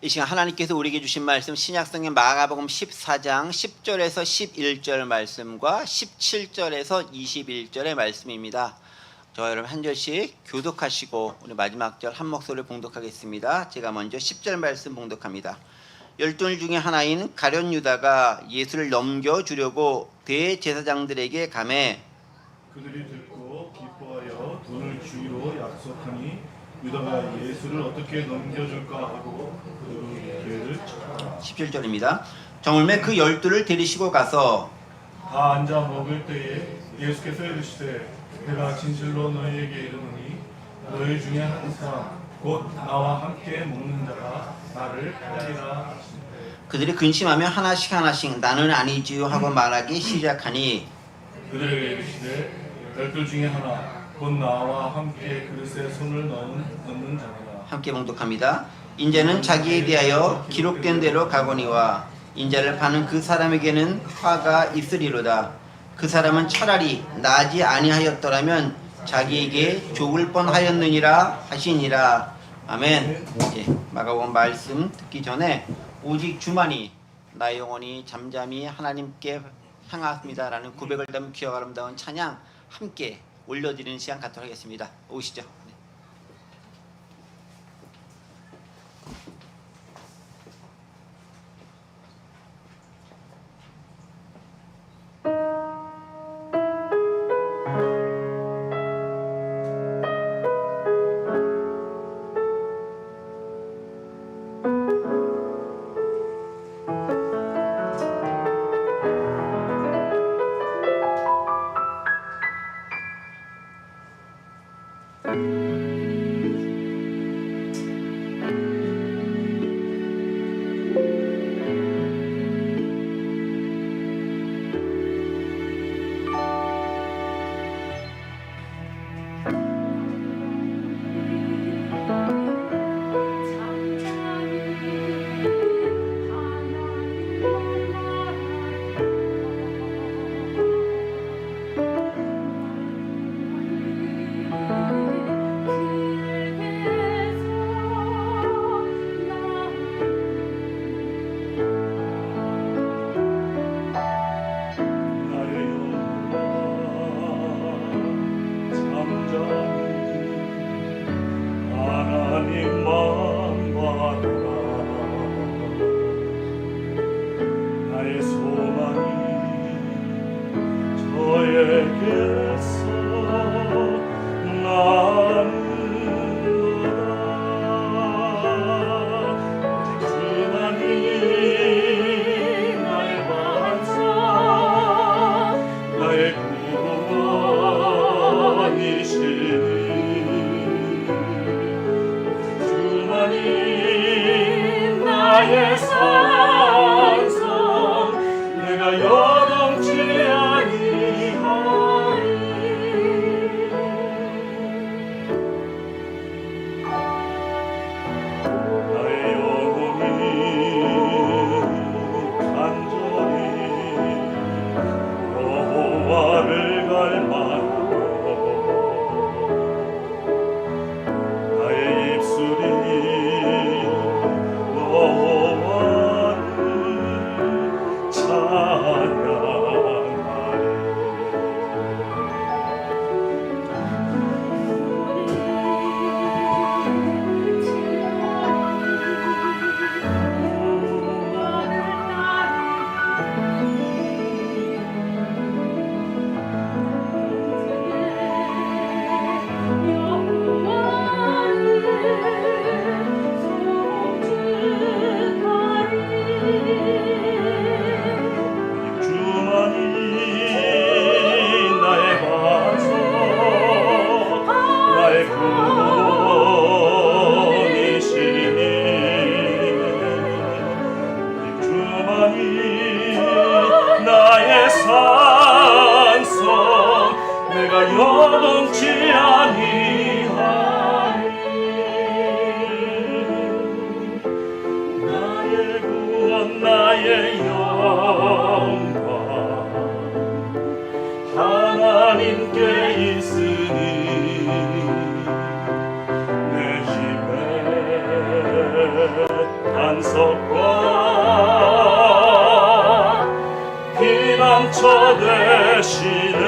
이 시간 하나님께서 우리에게 주신 말씀 신약성경 마가복음 14장 10절에서 11절 말씀과 17절에서 21절의 말씀입니다. 저와 여러분 한 절씩 교독하시고 우리 마지막 절 한 목소리를 봉독하겠습니다. 제가 먼저 10절 말씀 봉독합니다. 12 중에 하나인 가룟 유다가 예수를 넘겨주려고 대제사장들에게 가매 그들이 듣고 기뻐하여 돈을 주기로 약속하니 유다가 예수를 어떻게 넘겨줄까 하고 그들로 기회를 찾았다. 17절입니다. 저물매 그 12를 데리시고 가서 다 앉아 먹을 때에 예수께서 이르시되 내가 진실로 너희에게 이르노니 너희 중에 한 사람 곧 나와 함께 먹는 자가 나를 팔리라 하시되 그들이 근심하며 하나씩 나는 아니지요 하고 말하기 시작하니 그들에게 이르시되 12 중에 하나 곧 나와 함께 그릇에 손을 넣는 자니라. 함께 봉독합니다. 인자는 자기에 대하여 기록된 대로 가거니와 인자를 파는 그 사람에게는 화가 있으리로다. 그 사람은 차라리 나지 아니하였더라면 자기에게 죽을 뻔하였느니라 하시니라. 아멘. 마가복음 말씀 듣기 전에 오직 주만이 나의 영혼이 잠잠히 하나님께 향하십니다라는 고백을 담은 귀하고 아름다운 찬양 함께 올려드리는 시간 갖도록 하겠습니다. 오시죠. 반석과 피난처 되시네.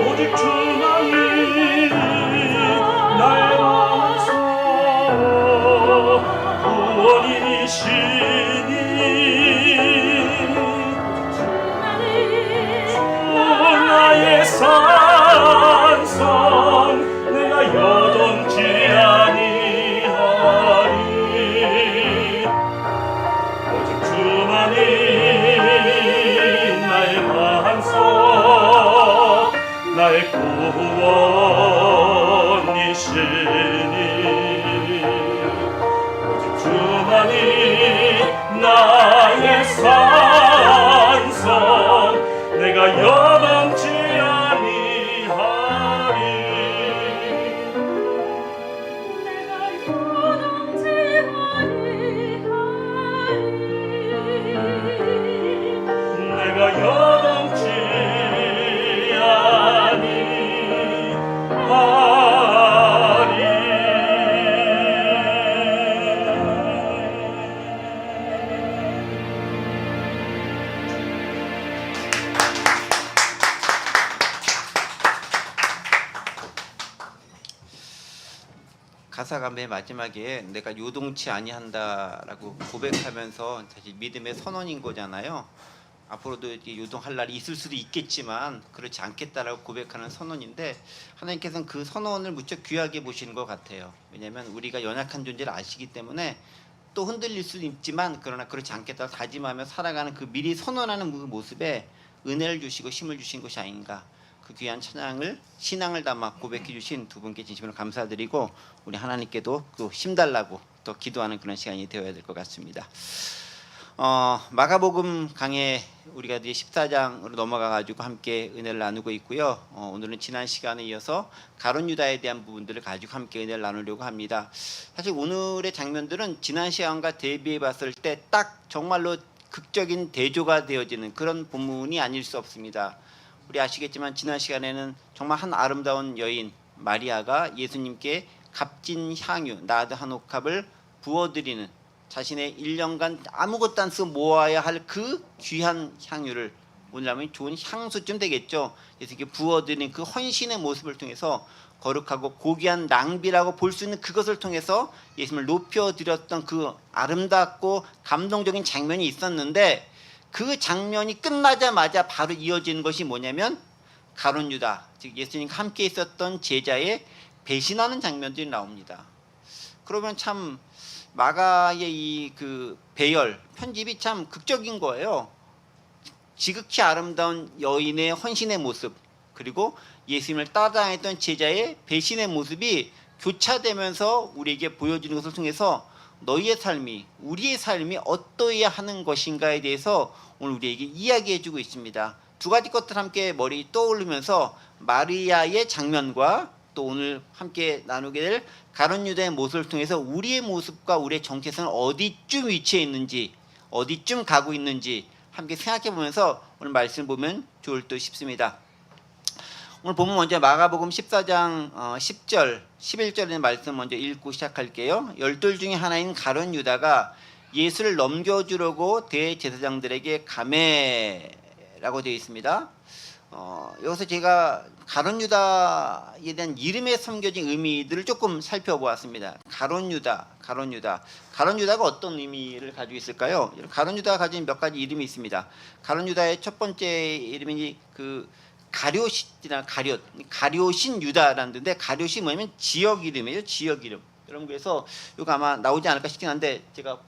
오직 주만이 나의 원수 구원이시니 주 나의 산성 내가 여동치 아니하리. 오직 주만이 나의 반석 나의 구원이시니 오직 주만이 나의 산성 내가 여동치 아니하리. 내가 여동치 가사가 맨 마지막에 내가 요동치 아니한다라고 고백하면서 사실 믿음의 선언인 거잖아요. 앞으로도 이렇게 요동할 날이 있을 수도 있겠지만 그렇지 않겠다라고 고백하는 선언인데 하나님께서는 그 선언을 무척 귀하게 보시는 것 같아요. 왜냐하면 우리가 연약한 존재를 아시기 때문에 또 흔들릴 수도 있지만 그러나 그렇지 않겠다고 다짐하며 살아가는 그 미리 선언하는 그 모습에 은혜를 주시고 힘을 주신 것이 아닌가. 그 귀한 찬양을 신앙을 담아 고백해 주신 두 분께 진심으로 감사드리고 우리 하나님께도 또 힘달라고 또 기도하는 그런 시간이 되어야 될 것 같습니다. 마가복음 강해 우리가 이제 14장으로 넘어가 가지고 함께 은혜를 나누고 있고요. 오늘은 지난 시간에 이어서 가룟 유다에 대한 부분들을 가지고 함께 은혜를 나누려고 합니다. 사실 오늘의 장면들은 지난 시간과 대비해 봤을 때 딱 정말로 극적인 대조가 되어지는 그런 본문이 아닐 수 없습니다. 우리 아시겠지만 지난 시간에는 정말 한 아름다운 여인 마리아가 예수님께 값진 향유 나드 한 옥합을 부어드리는 자신의 1년간 아무것도 안 쓰고 모아야 할 그 귀한 향유를 오늘 하면 좋은 향수쯤 되겠죠. 예수님께 부어드리는 그 헌신의 모습을 통해서 거룩하고 고귀한 낭비라고 볼 수 있는 그것을 통해서 예수님을 높여드렸던 그 아름답고 감동적인 장면이 있었는데 그 장면이 끝나자마자 바로 이어지는 것이 뭐냐면 가룟 유다, 즉 예수님과 함께 있었던 제자의 배신하는 장면들이 나옵니다. 그러면 참 마가의 이 그 배열 편집이 참 극적인 거예요. 지극히 아름다운 여인의 헌신의 모습 그리고 예수님을 따라다녔던 제자의 배신의 모습이 교차되면서 우리에게 보여주는 것을 통해서 너희의 삶이 우리의 삶이 어떠해야 하는 것인가에 대해서 오늘 우리에게 이야기해주고 있습니다. 두 가지 것들 함께 머리 떠오르면서 마리아의 장면과 또 오늘 함께 나누게 될 가룟 유다의 모습을 통해서 우리의 모습과 우리의 정체성은 어디쯤 위치해 있는지 어디쯤 가고 있는지 함께 생각해 보면서 오늘 말씀을 보면 좋을 듯 싶습니다. 오늘 보면 먼저 마가복음 14장 10절 11절의 말씀 먼저 읽고 시작할게요. 12 중에 하나인 가룟 유다가 예수를 넘겨주려고 대제사장들에게 가매라고 되어 있습니다. 여기서 제가 가룟 유다에 대한 이름에 숨겨진 의미들을 조금 살펴보았습니다. 가룟 유다가 어떤 의미를 가지고 있을까요? 가룟 유다가 가진 몇 가지 이름이 있습니다. 가룟 유다의 첫 번째 이름이 그 가룟신 유다라는 데인데 가룟이 뭐냐면 지역 이름이에요. 지역 이름. 여러분 그래서 이거 아마 나오지 않을까 싶긴 한데 제가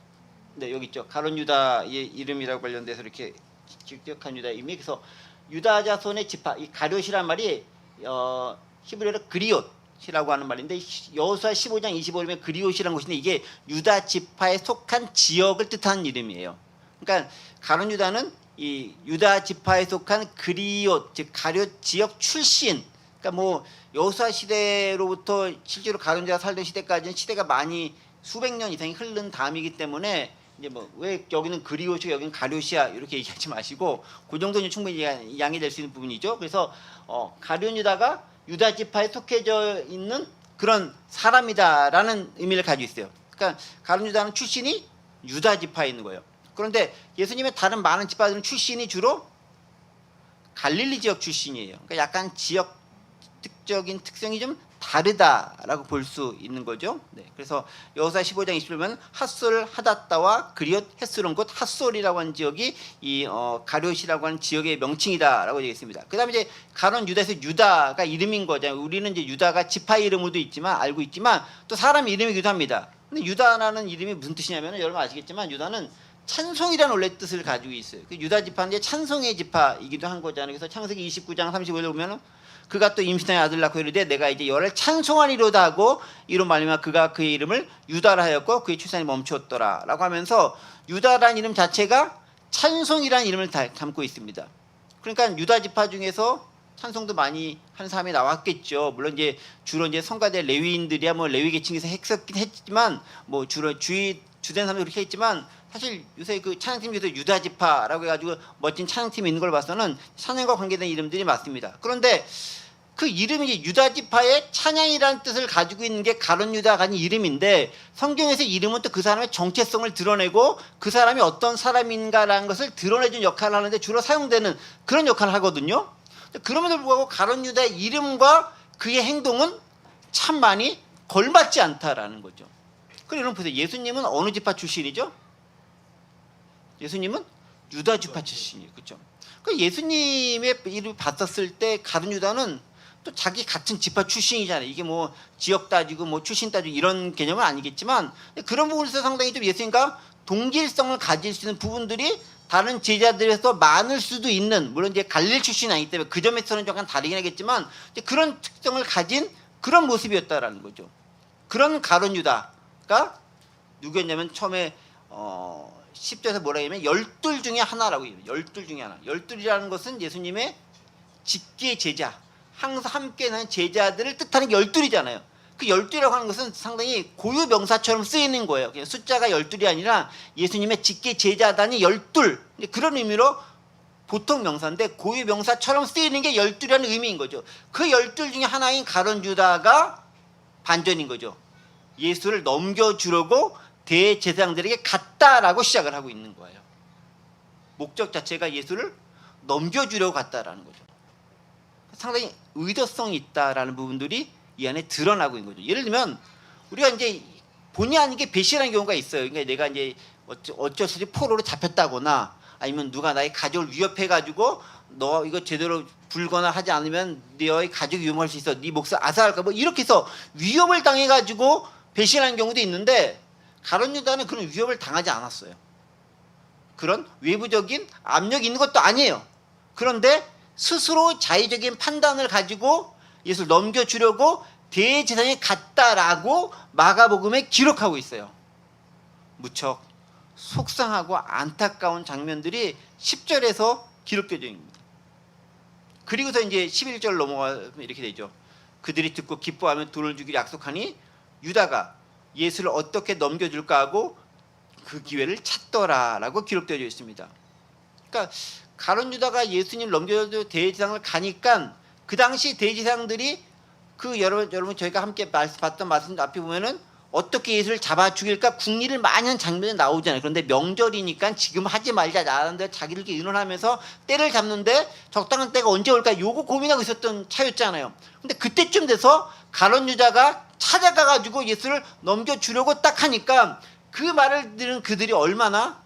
여기 있죠. 가룟 유다의 이름이라고 관련돼서 이렇게 기억한 유다의 의미. 그래서 유다 자손의 지파, 이 가룟이란 말이 히브리어로 그리옷이라고 하는 말인데 여호수아 15장 25절에 그리옷이라는 것인데 이게 유다 지파에 속한 지역을 뜻하는 이름이에요. 그러니까 가룟 유다는 이 유다 지파에 속한 그리옷, 즉 가룟 지역 출신. 그러니까 뭐 여호수아 시대로부터 실제로 가룟 유다가 살던 시대까지는 시대가 많이 수백 년 이상이 흐른 다음이기 때문에 이제 뭐 왜 여기는 그리옷이고 여기는 가룟이야 이렇게 얘기하지 마시고 그 정도는 충분히 양해될 수 있는 부분이죠. 그래서 가룟 유다가 유다 지파에 속해져 있는 그런 사람이다라는 의미를 가지고 있어요. 그러니까 가룟 유다는 출신이 유다 지파에 있는 거예요. 그런데 예수님의 다른 많은 지파들은 출신이 주로 갈릴리 지역 출신이에요. 그러니까 약간 지역적인 특성이 좀 다르다라고 볼 수 있는 거죠. 네, 그래서 여호수아 15장 20절 보면 핫솔 하닷다와 그리옷 헷스론 곧 핫솔이라고 하는 지역이 이 가룟이라고 하는 지역의 명칭이다라고 되어 있습니다. 그다음에 이제 가론 유다에서 유다가 이름인 거잖아요. 우리는 이제 유다가 지파 이름으로도 있지만 알고 있지만 또 사람 이름이기도 합니다. 근데 유다라는 이름이 무슨 뜻이냐면 여러분 아시겠지만 유다는 찬송이라는 원래 뜻을 가지고 있어요. 그 유다 지파는 찬송의 지파이기도 한 거잖아요. 그래서 창세기 29장 35절 보면은 그가 또 임신하여 아들 낳고 이르되 내가 이제 여를 찬송하리로다 하고 이로 말미암아 그가 그의 이름을 유다라 하였고 그의 출산이 멈추었더라라고 하면서 유다라는 이름 자체가 찬송이라는 이름을 담고 있습니다. 그러니까 유다 지파 중에서 찬송도 많이 하는 사람이 나왔겠죠. 물론 이제 주로 이제 성가대 레위인들이야 뭐 레위 계층에서 했었긴 했지만 뭐 주로 주된 사람도 그렇게 했지만 사실 요새 그 찬양팀 중에서 유다 지파라고 해가지고 멋진 찬양팀이 있는 걸 봐서는 찬양과 관계된 이름들이 많습니다. 그런데 그 이름이 이제 유다 지파의 찬양이라는 뜻을 가지고 있는 게 가룟 유다가 아닌 이름인데 성경에서 이름은 또 그 사람의 정체성을 드러내고 그 사람이 어떤 사람인가라는 것을 드러내준 역할을 하는데 주로 사용되는 그런 역할을 하거든요. 그럼에도 불구하고 가룟 유다의 이름과 그의 행동은 참 많이 걸맞지 않다라는 거죠. 그리고 여러분 보세요. 예수님은 어느 지파 출신이죠? 예수님은 유다 지파 출신이에요. 그렇죠? 그 예수님의 이름을 봤었을 때 가룟 유다는 또 자기 같은 지파 출신이잖아요. 이게 뭐 지역 따지고 뭐 출신 따지고 이런 개념은 아니겠지만 그런 부분에서 상당히 좀 예수님과 동질성을 가질 수 있는 부분들이 다른 제자들에서 많을 수도 있는, 물론 이제 갈릴 출신이 아니기 때문에 그 점에서는 약간 다르긴 하겠지만 그런 특성을 가진 그런 모습이었다라는 거죠. 그런 가룟 유다가 누구였냐면 처음에 10절에서 뭐라 하냐면 열둘 중에 하나라고 해요. 열둘 중에 하나. 열둘이라는 것은 예수님의 직계 제자, 항상 함께 하는 제자들을 뜻하는 게 열둘이잖아요. 그 열둘이라고 하는 것은 상당히 고유 명사처럼 쓰이는 거예요. 그냥 숫자가 열둘이 아니라 예수님의 직계 제자단이 열둘, 그런 의미로 보통 명사인데 고유 명사처럼 쓰이는 게 열둘이라는 의미인 거죠. 그 열둘 중에 하나인 가룟 유다가 반전인 거죠. 예수를 넘겨주려고 대제사장들에게 갔다라고 시작을 하고 있는 거예요. 목적 자체가 예수를 넘겨주려고 갔다라는 거죠. 상당히 의도성이 있다라는 부분들이 이 안에 드러나고 있는 거죠. 예를 들면 우리가 이제 본의 아니게 배신하는 경우가 있어요. 그러니까 내가 이제 어쩔 수 없이 포로로 잡혔다거나 아니면 누가 나의 가족을 위협해가지고 너 이거 제대로 불거나 하지 않으면 너의 가족이 위험할 수 있어. 네 목숨 아사할까 뭐 이렇게 해서 위협을 당해가지고 배신하는 경우도 있는데 가룟 유다는 그런 위협을 당하지 않았어요. 그런 외부적인 압력이 있는 것도 아니에요. 그런데 스스로 자의적인 판단을 가지고 예수를 넘겨주려고 대제사장이 갔다라고 마가복음에 기록하고 있어요. 무척 속상하고 안타까운 장면들이 10절에서 기록되어 있습니다. 그리고서 이제 11절 넘어가면 이렇게 되죠. 그들이 듣고 기뻐하며 돈을 주기로 약속하니 유다가 예수를 어떻게 넘겨줄까 하고 그 기회를 찾더라라고 기록되어 있습니다. 그러니까 가룟 유다가 예수님 넘겨줘 대제사장을 가니까 그 당시 대제사장들이 그 여러분 저희가 함께 봤던 말씀 앞에 보면은 어떻게 예수를 잡아 죽일까 궁리를 많이 하는 장면이 나오잖아요. 그런데 명절이니까 지금 하지 말자 나라는데 자기들끼리 의논하면서 때를 잡는데 적당한 때가 언제 올까 요거 고민하고 있었던 차였잖아요. 근데 그때쯤 돼서 가룟 유다가 찾아가가지고 예수를 넘겨주려고 딱 하니까 그 말을 들은 그들이 얼마나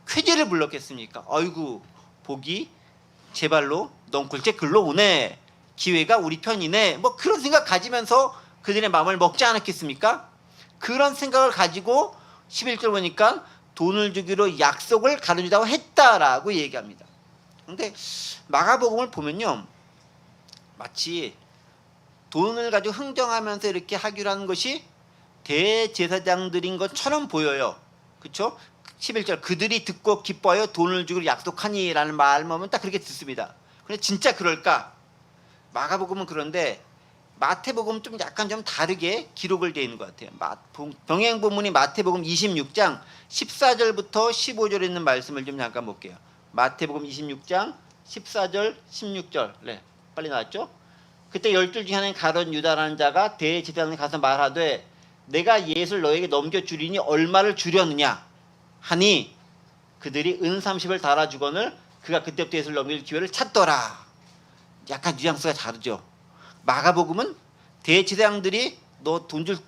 쾌재를 불렀겠습니까? 아이고 복이 제 발로 넝굴째 글러오네. 기회가 우리 편이네. 뭐 그런 생각 가지면서 그들의 마음을 먹지 않았겠습니까? 그런 생각을 가지고 11절 보니까 돈을 주기로 약속을 가룟 유다가 했다라고 얘기합니다. 근데 마가복음을 보면요. 마치 돈을 가지고 흥정하면서 이렇게 하기로 하는 것이 대제사장들인 것처럼 보여요. 그렇죠? 11절 그들이 듣고 기뻐하여 돈을 주기로 약속하니 라는 말만 보면 딱 그렇게 듣습니다. 근데 진짜 그럴까? 마가복음은 그런데 마태복음은 좀 약간 좀 다르게 기록을 되어 있는 것 같아요. 병행 본문이 마태복음 26장 14절부터 15절에 있는 말씀을 좀 잠깐 볼게요. 마태복음 26장 14절 16절 네, 빨리 나왔죠? 그때 12 중에 하나인 가룟 유다라는 자가 대제사장에 가서 말하되 내가 예수를 너에게 넘겨주리니 얼마를 주려느냐 하니 그들이 은 30을 달아주거늘 그가 그때부터 예수를 넘길 기회를 찾더라. 약간 뉘앙스가 다르죠. 마가복음은 대제사장들이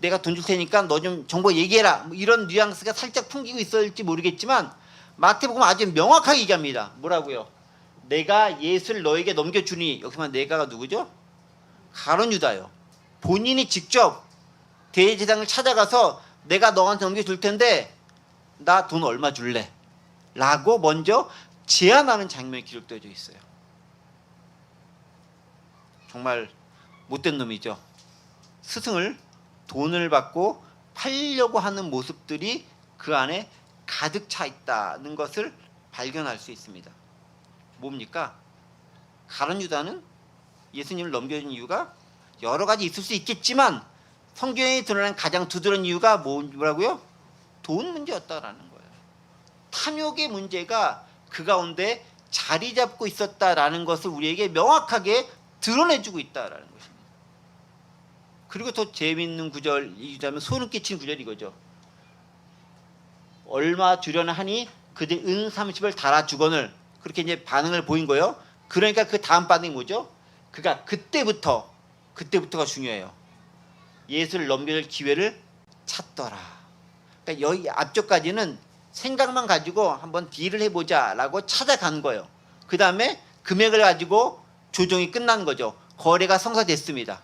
내가 돈 줄 테니까 너 좀 정보 얘기해라, 뭐 이런 뉘앙스가 살짝 풍기고 있을지 모르겠지만 마태복음은 아주 명확하게 얘기합니다. 뭐라고요? 내가 예수를 너에게 넘겨주니, 여기서만 내가가 누구죠? 가룟 유다요. 본인이 직접 대제사장을 찾아가서 내가 너한테 넘겨줄 텐데 나 돈 얼마 줄래? 라고 먼저 제안하는 장면이 기록되어 있어요. 정말 못된 놈이죠. 스승을 돈을 받고 팔려고 하는 모습들이 그 안에 가득 차 있다는 것을 발견할 수 있습니다. 뭡니까? 가룟 유다는 예수님을 넘겨준 이유가 여러 가지 있을 수 있겠지만 성경에 드러난 가장 두드러진 이유가 뭐라고요? 돈 문제였다라는 거예요. 탐욕의 문제가 그 가운데 자리 잡고 있었다라는 것을 우리에게 명확하게 드러내주고 있다라는 것입니다. 그리고 더 재미있는 구절이자면 소름 끼치는 구절이 이거죠. 얼마 주려나 하니 그들 은 30을 달아주거늘, 그렇게 이제 반응을 보인 거예요. 그러니까 그 다음 반응이 뭐죠? 그가 그때부터가 중요해요. 예수를 넘겨줄 기회를 찾더라. 그러니까 여기 앞쪽까지는 생각만 가지고 한번 딜을 해보자라고 찾아간 거예요. 그 다음에 금액을 가지고 조정이 끝난 거죠. 거래가 성사됐습니다.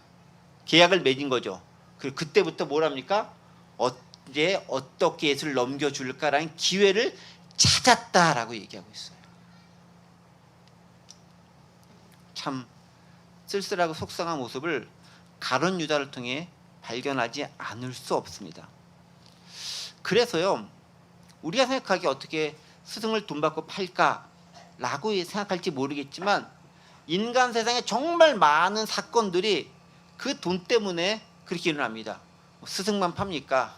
계약을 맺은 거죠. 그리고 그때부터 뭐랍니까? 언제 어떻게 예수를 넘겨줄까라는 기회를 찾았다라고 얘기하고 있어요. 참 쓸쓸하고 속상한 모습을 가룟 유다를 통해 발견하지 않을 수 없습니다. 그래서요, 우리가 생각하기에 어떻게 스승을 돈 받고 팔까라고 생각할지 모르겠지만 인간 세상에 정말 많은 사건들이 그 돈 때문에 그렇게 일어납니다. 스승만 팝니까?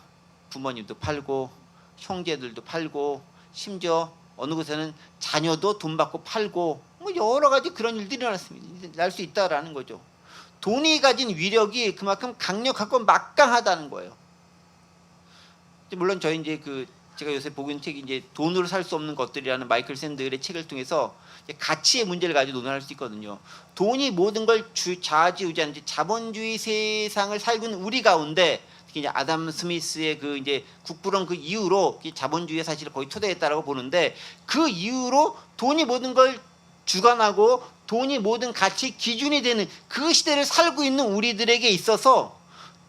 부모님도 팔고 형제들도 팔고 심지어 어느 곳에는 자녀도 돈 받고 팔고 뭐 여러 가지 그런 일들이 날 수 있다라는 거죠. 돈이 가진 위력이 그만큼 강력하고 막강하다는 거예요. 물론 저희 이제 제가 요새 보고 있는 책이 이제 돈으로 살 수 없는 것들이라는 마이클 샌들의 책을 통해서 가치의 문제를 가지고 논할 수 있거든요. 돈이 모든 걸 좌지우지하는 자본주의 세상을 살고 있는 우리 가운데 특히 이제 아담 스미스의 이제 국부론 그 이후로 자본주의의 사실을 거의 토대했다라고 보는데 그 이후로 돈이 모든 걸 주관하고 돈이 모든 가치 기준이 되는 그 시대를 살고 있는 우리들에게 있어서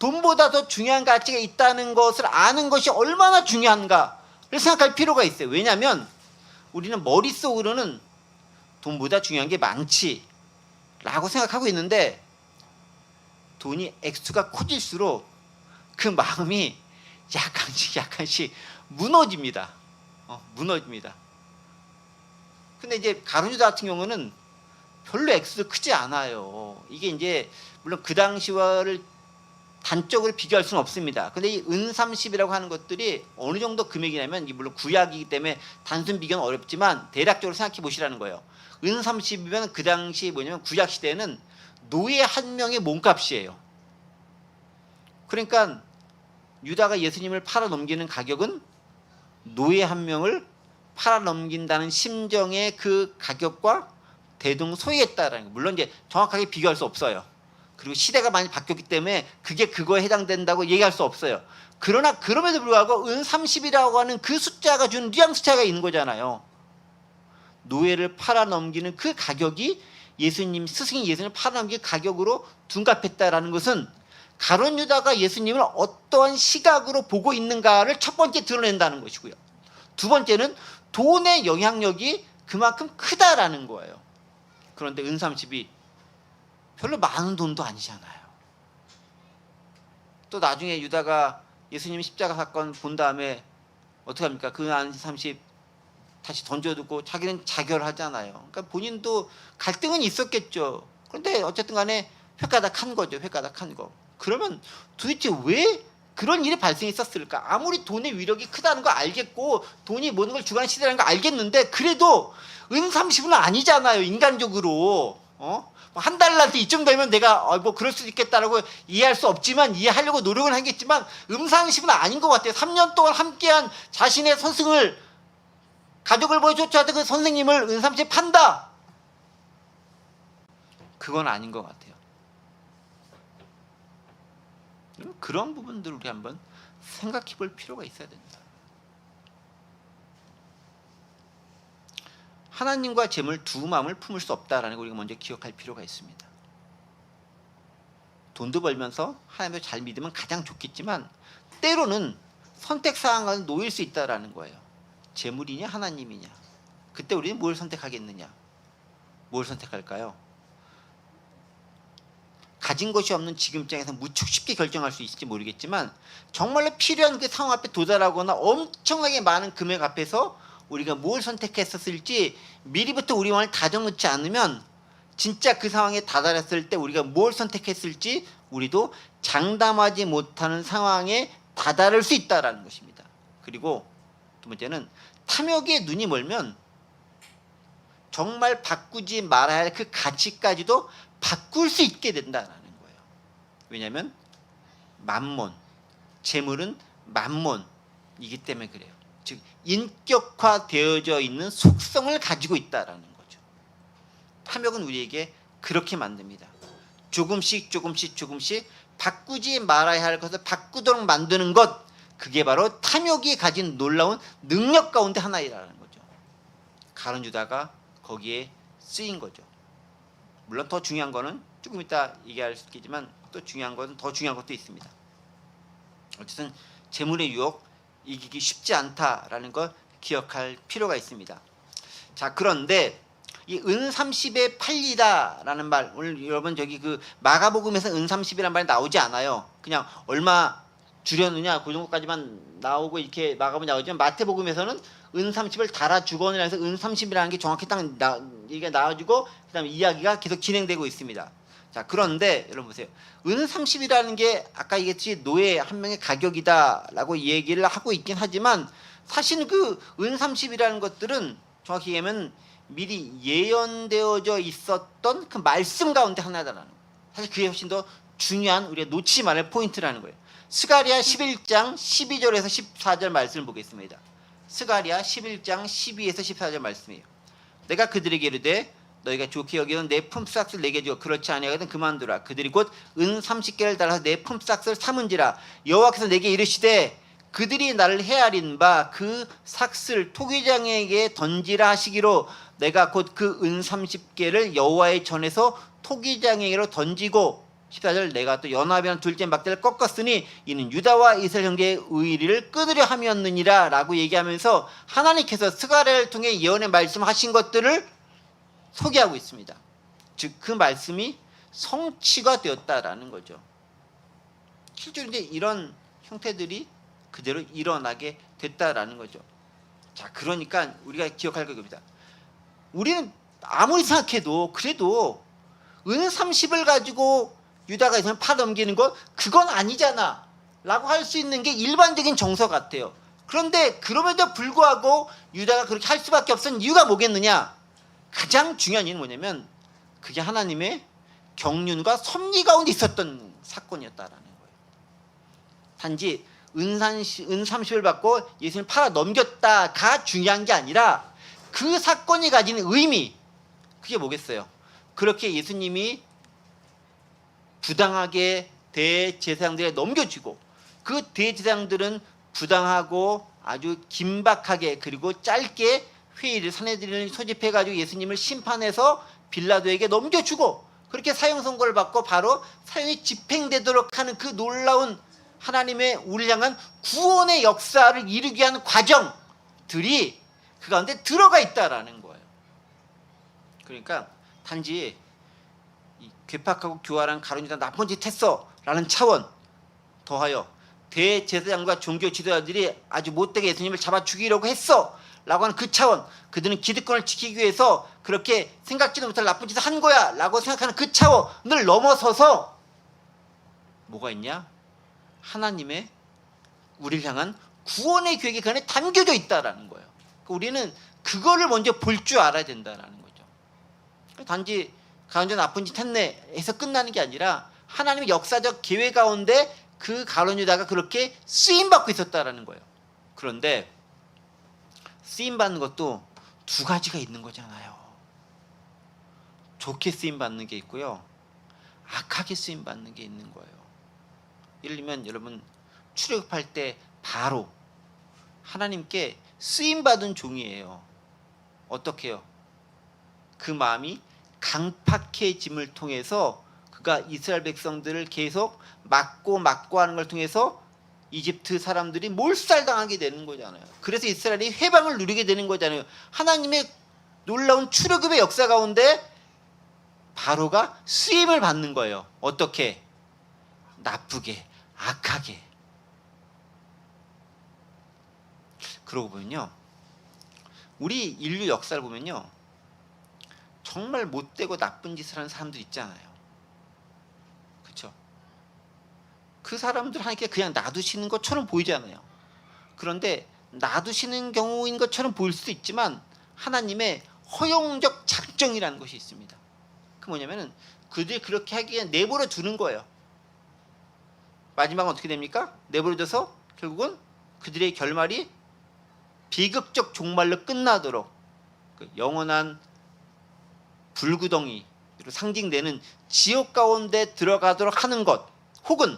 돈보다 더 중요한 가치가 있다는 것을 아는 것이 얼마나 중요한가를 생각할 필요가 있어요. 왜냐하면 우리는 머릿속으로는 돈보다 중요한 게 많지라고 생각하고 있는데 돈이 액수가 커질수록 그 마음이 약간씩 무너집니다. 무너집니다. 근데 이제 가룟 유다 같은 경우는 별로 액수도 크지 않아요. 이게 이제 물론 그 당시와를 단적으로 비교할 수는 없습니다. 근데 이 은 30이라고 하는 것들이 어느 정도 금액이냐면 물론 구약이기 때문에 단순 비교는 어렵지만 대략적으로 생각해 보시라는 거예요. 은 30이면 그 당시 뭐냐면 구약 시대에는 노예 한 명의 몸값이에요. 그러니까 유다가 예수님을 팔아 넘기는 가격은 노예 한 명을 팔아 넘긴다는 심정의 그 가격과 대동소이했다라는 거. 물론 이제 정확하게 비교할 수 없어요. 그리고 시대가 많이 바뀌었기 때문에 그게 그거에 해당된다고 얘기할 수 없어요. 그러나 그럼에도 불구하고 은 30이라고 하는 그 숫자가 주는 뉘앙스 차이가 있는 거잖아요. 노예를 팔아 넘기는 그 가격이 스승이 예수님을 팔아 넘기는 가격으로 둔갑했다라는 것은 가룟 유다가 예수님을 어떠한 시각으로 보고 있는가를 첫 번째 드러낸다는 것이고요. 두 번째는 돈의 영향력이 그만큼 크다라는 거예요. 그런데 은 30이 별로 많은 돈도 아니잖아요. 또 나중에 유다가 예수님 십자가 사건 본 다음에 어떻게 합니까? 그 은 30 다시 던져두고 자기는 자결하잖아요. 그러니까 본인도 갈등은 있었겠죠. 그런데 어쨌든 간에 획가닥한 거죠. 획가닥한 거. 그러면 도대체 왜 그런 일이 발생했었을까? 아무리 돈의 위력이 크다는 거 알겠고 돈이 모든 걸 주관하는 시대라는 거 알겠는데 그래도 은 30은 아니잖아요. 인간적으로. 한 달러한테 이쯤 되면 내가 뭐 그럴 수도 있겠다라고 이해할 수 없지만 이해하려고 노력은 하겠지만 음산십은 아닌 것 같아요. 3년 동안 함께한 자신의 선승을 가족을 보여 쫓아왔던 그 선생님을 은삼십에 판다. 그건 아닌 것 같아요. 그런 부분들을 우리 한번 생각해 볼 필요가 있어야 된다. 하나님과 재물 두 마음을 품을 수 없다라는 걸 우리가 먼저 기억할 필요가 있습니다. 돈도 벌면서 하나님을 잘 믿으면 가장 좋겠지만 때로는 선택사항을 놓일 수 있다라는 거예요. 재물이냐 하나님이냐. 그때 우리는 뭘 선택하겠느냐. 뭘 선택할까요? 가진 것이 없는 지금 입장에서 무척 쉽게 결정할 수 있을지 모르겠지만 정말로 필요한 그 상황 앞에 도달하거나 엄청나게 많은 금액 앞에서 우리가 뭘 선택했었을지 미리부터 우리 마음을 다져놓지 않으면 진짜 그 상황에 다다랐을 때 우리가 뭘 선택했을지 우리도 장담하지 못하는 상황에 다다를 수 있다는 것입니다. 그리고 두 번째는 탐욕에 눈이 멀면 정말 바꾸지 말아야 할 그 가치까지도 바꿀 수 있게 된다는 거예요. 왜냐하면 만몬, 재물은 만몬이기 때문에 그래요. 즉 인격화되어져 있는 속성을 가지고 있다라는 거죠. 탐욕은 우리에게 그렇게 만듭니다. 조금씩 바꾸지 말아야 할 것을 바꾸도록 만드는 것, 그게 바로 탐욕이 가진 놀라운 능력 가운데 하나이라는 거죠. 가룟 유다가 거기에 쓰인 거죠. 물론 더 중요한 거는 조금 이따 얘기할 수 있겠지만 또 중요한 것은 더 중요한 것도 있습니다. 어쨌든 재물의 유혹 이기기 쉽지 않다라는 걸 기억할 필요가 있습니다. 자, 그런데 이 은30에 팔리다라는 말, 오늘 여러분 저기 그 마가복음에서 은30이라는 말이 나오지 않아요. 그냥 얼마 주려느냐 그 정도까지만 나오고 이렇게 마가복음이 나오지만 마태복음에서는 은30을 달아 주거니라 해서 은30이라는 게 정확히 딱 얘기가 나와주고 그다음에 이야기가 계속 진행되고 있습니다. 자, 그런데 여러분 보세요. 은30이라는 게 아까 얘기했듯이 노예 한 명의 가격이다라고 얘기를 하고 있긴 하지만 사실은 그 은30이라는 것들은 정확히 얘기하면 미리 예언되어져 있었던 그 말씀 가운데 하나다라는 거예요. 사실 그게 훨씬 더 중요한 우리가 놓치지 말할 포인트라는 거예요. 스가랴 11장 12절에서 14절 말씀을 보겠습니다. 스가랴 11장 12에서 14절 말씀이에요. 내가 그들에게 이르되 너희가 좋게 여기는 내 품삯을 내게 주어 그렇지 아니하거든 그만두라. 그들이 곧 은 30개를 달아서 내 품삯을 삼은지라. 여호와께서 내게 이르시되 그들이 나를 헤아린 바 그 삭슬 토기장에게 던지라 하시기로 내가 곧 그 은 30개를 여호와의 전에서 토기장에게로 던지고 14절 내가 또 연합이라는 둘째 막대를 꺾었으니 이는 유다와 이스라엘 형제의 의리를 끊으려 함이었느니라 라고 얘기하면서 하나님께서 스가랴를 통해 예언의 말씀하신 것들을 소개하고 있습니다. 즉 그 말씀이 성취가 되었다라는 거죠. 실제로 이제 이런 형태들이 그대로 일어나게 됐다라는 거죠. 자, 그러니까 우리가 기억할 겁니다. 우리는 아무리 생각해도 그래도 은 30을 가지고 유다가 있으면 팔아넘기는 것 그건 아니잖아 라고 할 수 있는 게 일반적인 정서 같아요. 그런데 그럼에도 불구하고 유다가 그렇게 할 수밖에 없었던 이유가 뭐겠느냐. 가장 중요한 이유는 뭐냐면 그게 하나님의 경륜과 섭리 가운데 있었던 사건이었다라는 거예요. 단지 은 30을 받고 예수님을 팔아 넘겼다가 중요한 게 아니라 그 사건이 가지는 의미, 그게 뭐겠어요. 그렇게 예수님이 부당하게 대제사장들에 넘겨주고 그 대제사장들은 부당하고 아주 긴박하게 그리고 짧게 회의를 사내들을 소집해가지고 예수님을 심판해서 빌라도에게 넘겨주고 그렇게 사형 선고를 받고 바로 사형이 집행되도록 하는 그 놀라운 하나님의 우리를 향한 구원의 역사를 이루기 위한 과정들이 그 가운데 들어가 있다라는 거예요. 그러니까 단지 이 괴팍하고 교활한 가룟 유다 나쁜 짓 했어 라는 차원 더하여 대제사장과 종교 지도자들이 아주 못되게 예수님을 잡아 죽이려고 했어 라고 하는 그 차원, 그들은 기득권을 지키기 위해서 그렇게 생각지도 못할 나쁜 짓을 한 거야 라고 생각하는 그 차원을 넘어서서 뭐가 있냐? 하나님의 우리를 향한 구원의 계획이 그 안에 담겨져 있다라는 거예요. 우리는 그거를 먼저 볼 줄 알아야 된다라는 거죠. 단지 가론유다 나쁜 짓 했네 해서 끝나는 게 아니라 하나님의 역사적 계획 가운데 그 가론유다가 그렇게 쓰임받고 있었다라는 거예요. 그런데 쓰임받는 것도 두 가지가 있는 거잖아요. 좋게 쓰임받는 게 있고요, 악하게 쓰임받는 게 있는 거예요. 예를 들면 여러분 출애굽할 때 바로 하나님께 쓰임받은 종이에요. 어떻게 해요? 그 마음이 강팍해짐을 통해서 그가 이스라엘 백성들을 계속 막고 하는 걸 통해서 이집트 사람들이 몰살당하게 되는 거잖아요. 그래서 이스라엘이 회방을 누리게 되는 거잖아요. 하나님의 놀라운 출애굽의 역사 가운데 바로가 쓰임을 받는 거예요. 어떻게? 나쁘게, 악하게. 그러고 보면요, 우리 인류 역사를 보면요, 정말 못되고 나쁜 짓을 하는 사람들 있잖아요. 그렇죠? 그 사람들 하나님께 그냥 놔두시는 것처럼 보이잖아요. 그런데 놔두시는 경우인 것처럼 보일 수도 있지만 하나님의 허용적 작정이라는 것이 있습니다. 그 뭐냐면은 그들이 그렇게 하기에 내버려 두는 거예요. 마지막은 어떻게 됩니까? 내버려둬서 결국은 그들의 결말이 비극적 종말로 끝나도록 그 영원한 불구덩이로 상징되는 지옥 가운데 들어가도록 하는 것, 혹은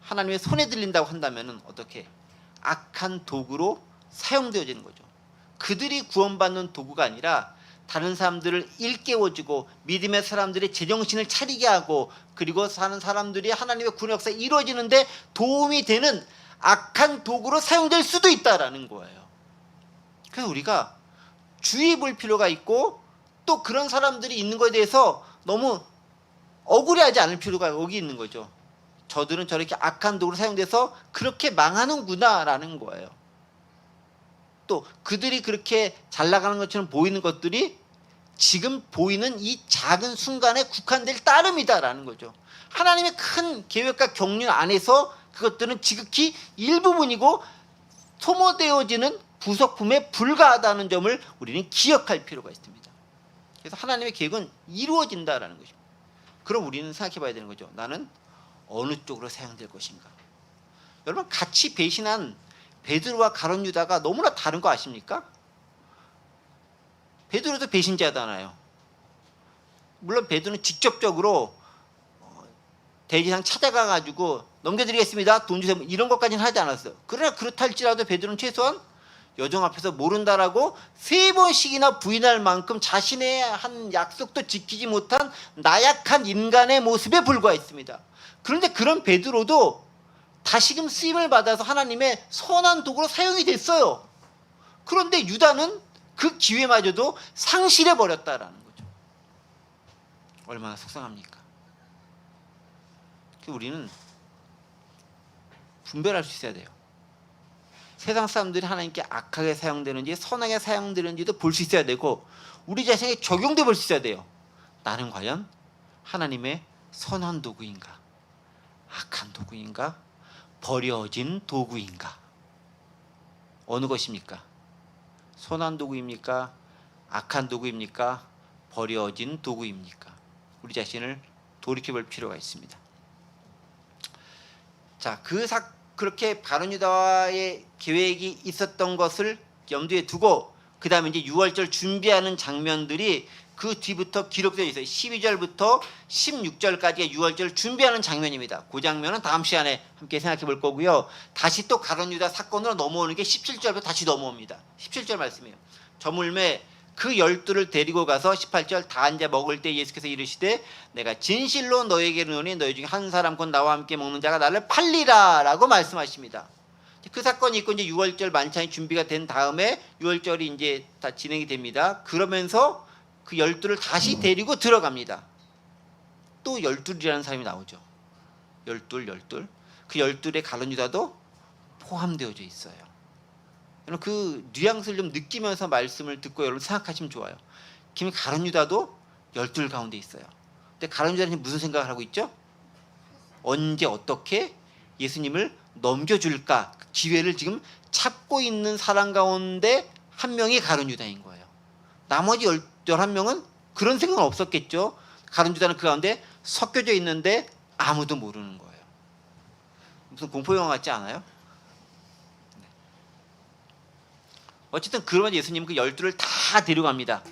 하나님의 손에 들린다고 한다면 어떻게? 악한 도구로 사용되어지는 거죠. 그들이 구원받는 도구가 아니라 다른 사람들을 일깨워주고 믿음의 사람들의 제정신을 차리게 하고 그리고 사는 사람들이 하나님의 구원 역사가 이루어지는데 도움이 되는 악한 도구로 사용될 수도 있다라는 거예요. 그래서 우리가 주의 볼 필요가 있고 또 그런 사람들이 있는 것에 대해서 너무 억울해하지 않을 필요가 여기 있는 거죠. 저들은 저렇게 악한 도구로 사용돼서 그렇게 망하는구나라는 거예요. 또 그들이 그렇게 잘 나가는 것처럼 보이는 것들이 지금 보이는 이 작은 순간에 국한될 따름이다라는 거죠. 하나님의 큰 계획과 경륜 안에서 그것들은 지극히 일부분이고 소모되어지는 부속품에 불과하다는 점을 우리는 기억할 필요가 있습니다. 그래서 하나님의 계획은 이루어진다라는 것입니다. 그럼 우리는 생각해 봐야 되는 거죠. 나는 어느 쪽으로 사용될 것인가? 여러분, 같이 배신한 베드로와 가룟유다가 너무나 다른 거 아십니까? 베드로도 배신자잖아요. 물론 베드로는 직접적으로 대제사장 찾아가가지고 넘겨드리겠습니다, 돈 주세요, 이런 것까지는 하지 않았어요. 그러나 그렇다 할지라도 베드로는 최소한 여종 앞에서 모른다라고 3번씩이나 부인할 만큼 자신의 한 약속도 지키지 못한 나약한 인간의 모습에 불과했습니다. 그런데 그런 베드로도 다시금 쓰임을 받아서 하나님의 선한 도구로 사용이 됐어요. 그런데 유다는 그 기회마저도 상실해 버렸다라는 거죠. 얼마나 속상합니까? 우리는 분별할 수 있어야 돼요. 세상 사람들이 하나님께 악하게 사용되는지 선하게 사용되는지도 볼 수 있어야 되고 우리 자신에게 적용돼 볼 수 있어야 돼요. 나는 과연 하나님의 선한 도구인가? 악한 도구인가? 버려진 도구인가? 어느 것입니까? 선한 도구입니까? 악한 도구입니까? 버려진 도구입니까? 우리 자신을 돌이켜볼 필요가 있습니다. 자, 그렇게 가룟유다의 계획이 있었던 것을 염두에 두고 그 다음에 이제 6월절 준비하는 장면들이 그 뒤부터 기록되어 있어요. 12절부터 16절까지의 6월절 준비하는 장면입니다. 그 장면은 다음 시간에 함께 생각해 볼 거고요. 다시 또 가룟유다 사건으로 넘어오는 게 17절부터 다시 넘어옵니다. 17절 말씀이에요. 저물매 그 12를 데리고 가서 18절 다 앉아 먹을 때 예수께서 이르시되 내가 진실로 너에게 이르노니 너희 중에 한 사람 곧 나와 함께 먹는 자가 나를 팔리라 라고 말씀하십니다. 그 사건이 있고 이제 6월절 만찬이 준비가 된 다음에 6월절이 이제 다 진행이 됩니다. 그러면서 그 12를 다시 데리고 들어갑니다. 또 12이라는 사람이 나오죠. 12. 그 12에 가룟유다도 포함되어져 있어요. 여러분, 그 뉘앙스를 좀 느끼면서 말씀을 듣고 여러분 생각하시면 좋아요. 김 가룟유다도 12 가운데 있어요. 근데 가룟유다는 무슨 생각을 하고 있죠? 언제 어떻게 예수님을 넘겨줄까? 그 기회를 지금 찾고 있는 사람 가운데 한 명이 가룟유다인 거예요. 나머지 11명은 그런 생각은 없었겠죠. 가룟 유다는 그 가운데 섞여져 있는데 아무도 모르는 거예요. 무슨 공포 영화 같지 않아요? 어쨌든 그러면 예수님은 그 12를 다 데려갑니다.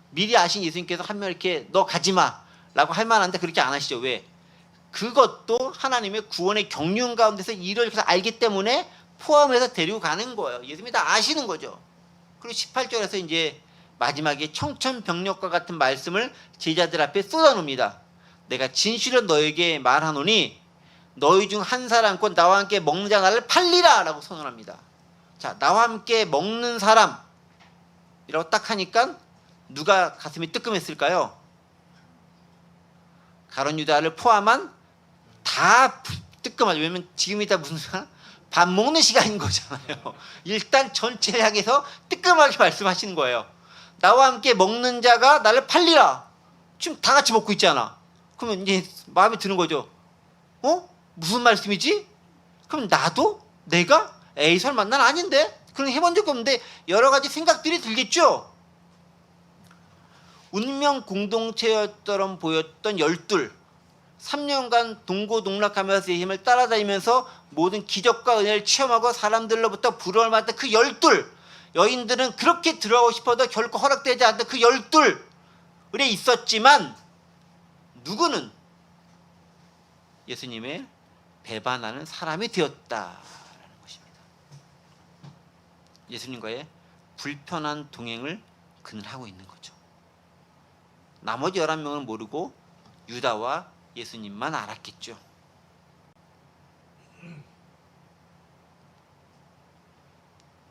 미리 아신 예수님께서 한 명 이렇게 너 가지 마라고 할 만한데 그렇게 안 하시죠. 왜? 그것도 하나님의 구원의 경륜 가운데서 일을 알기 때문에 포함해서 데리고 가는 거예요. 예수님이 다 아시는 거죠. 그리고 18절에서 이제 마지막에 청천벽력과 같은 말씀을 제자들 앞에 쏟아놓습니다. 내가 진실로 너에게 말하노니 너희 중 한 사람과 나와 함께 먹는 자 나를 팔리라 라고 선언합니다. 자, 나와 함께 먹는 사람이라고 딱 하니까 누가 가슴이 뜨끔했을까요? 가룟 유다를 포함한 다 뜨끔하죠. 왜냐면 지금이 다 무슨 시간? 밥 먹는 시간인 거잖아요. 일단 전체를 향해서 뜨끔하게 말씀하시는 거예요. 나와 함께 먹는 자가 나를 팔리라. 지금 다 같이 먹고 있잖아. 그러면 이제 마음에 드는 거죠. 무슨 말씀이지? 그럼 나도? 내가? 에이 설마 난 아닌데? 그런 해본 적이 없는데 여러 가지 생각들이 들겠죠. 운명 공동체였던 보였던 12 3년간 동고동락하면서 예수님을 따라다니면서 모든 기적과 은혜를 체험하고 사람들로부터 부러움을 받던 그 12 여인들은 그렇게 들어가고 싶어도 결코 허락되지 않던 그 12에 있었지만 누구는 예수님의 배반하는 사람이 되었다라는 것입니다. 예수님과의 불편한 동행을 그는 하고 있는 거죠. 나머지 11명은 모르고 유다와 예수님만 알았겠죠.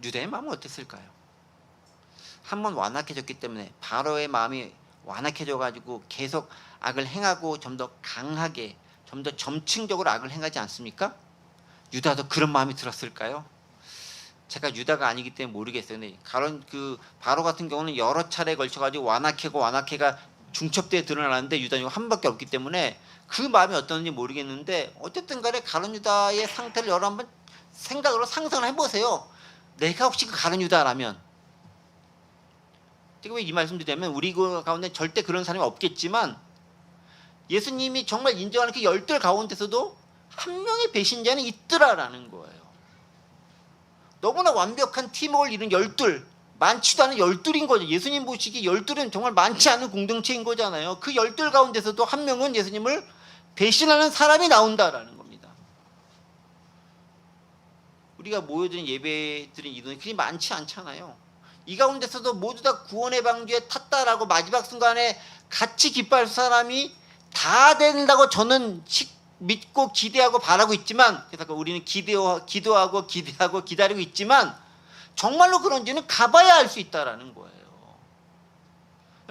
유다의 마음은 어땠을까요? 한번 완악해졌기 때문에 바로의 마음이 완악해져가지고 계속 악을 행하고 좀 더 강하게 좀 더 점층적으로 악을 행하지 않습니까? 유다도 그런 마음이 들었을까요? 제가 유다가 아니기 때문에 모르겠어요. 근데 바로 같은 경우는 여러 차례에 걸쳐가지고 완악해가 중첩되어 드러나는데 유다는 한 밖에 없기 때문에 그 마음이 어떤지 모르겠는데 어쨌든 간에 가룟 유다의 상태를 여러 한번 생각으로 상상을 해보세요. 내가 혹시 그 가룟 유다라면, 제가 왜 이 말씀 드리냐면 우리 가운데 절대 그런 사람이 없겠지만 예수님이 정말 인정하는 그 12 가운데서도 한 명의 배신자는 있더라라는 거예요. 너무나 완벽한 팀워크를 이룬 12, 많지도 않은 12인 거죠. 예수님 보시기에 12은 정말 많지 않은 공동체인 거잖아요. 그 12 가운데서도 한 명은 예수님을 배신하는 사람이 나온다라는 겁니다. 우리가 모여드는 예배드린 이동이 그리 많지 않잖아요. 이 가운데서도 모두 다 구원의 방주에 탔다라고 마지막 순간에 같이 기뻐할 사람이 다 된다고 저는 믿고 기대하고 바라고 있지만, 그래서 우리는 기도하고 기다리고 있지만 정말로 그런지는 가봐야 알 수 있다라는 거예요.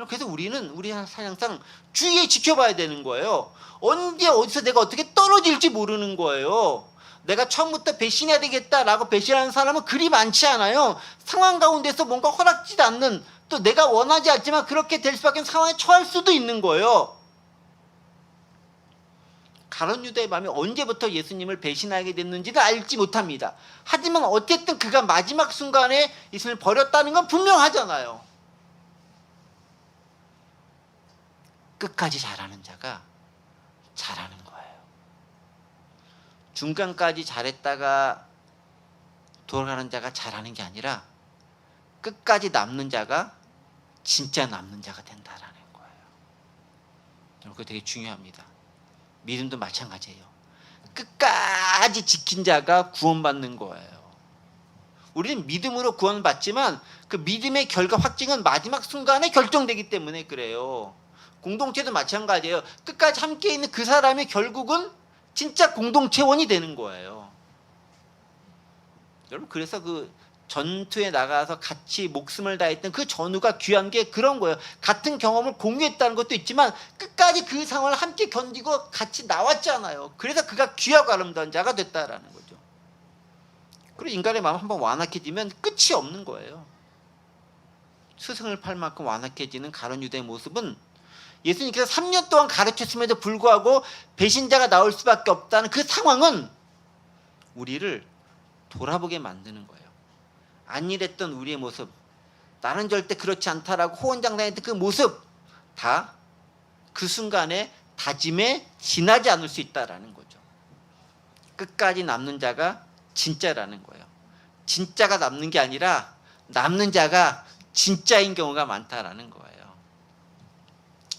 그래서 우리 사실상 주의에 지켜봐야 되는 거예요. 언제 어디서 내가 어떻게 떨어질지 모르는 거예요. 내가 처음부터 배신해야 되겠다라고 배신하는 사람은 그리 많지 않아요. 상황 가운데서 뭔가 허락지도 않는, 또 내가 원하지 않지만 그렇게 될 수밖에 없는 상황에 처할 수도 있는 거예요. 가룟 유다의 마음이 언제부터 예수님을 배신하게 됐는지는 알지 못합니다. 하지만 어쨌든 그가 마지막 순간에 예수님을 버렸다는 건 분명하잖아요. 끝까지 잘하는 자가 잘하는 거예요. 중간까지 잘했다가 돌아가는 자가 잘하는 게 아니라 끝까지 남는 자가 진짜 남는 자가 된다라는 거예요. 그거 되게 중요합니다. 믿음도 마찬가지예요. 끝까지 지킨 자가 구원받는 거예요. 우리는 믿음으로 구원받지만 그 믿음의 결과 확증은 마지막 순간에 결정되기 때문에 그래요. 공동체도 마찬가지예요. 끝까지 함께 있는 그 사람이 결국은 진짜 공동체원이 되는 거예요. 여러분, 그래서 그 전투에 나가서 같이 목숨을 다했던 그 전우가 귀한 게 그런 거예요. 같은 경험을 공유했다는 것도 있지만 끝까지 그 상황을 함께 견디고 같이 나왔잖아요. 그래서 그가 귀하고 아름다운 자가 됐다라는 거죠. 그리고 인간의 마음 한번 완악해지면 끝이 없는 거예요. 스승을 팔 만큼 완악해지는 가룟 유다의 모습은 예수님께서 3년 동안 가르쳤음에도 불구하고 배신자가 나올 수밖에 없다는 그 상황은 우리를 돌아보게 만드는 거예요. 안일했던 우리의 모습, 나는 절대 그렇지 않다라고 호언장담했던 그 모습, 다 그 순간에 다짐에 지나지 않을 수 있다라는 거죠. 끝까지 남는 자가 진짜라는 거예요. 진짜가 남는 게 아니라 남는 자가 진짜인 경우가 많다라는 거예요.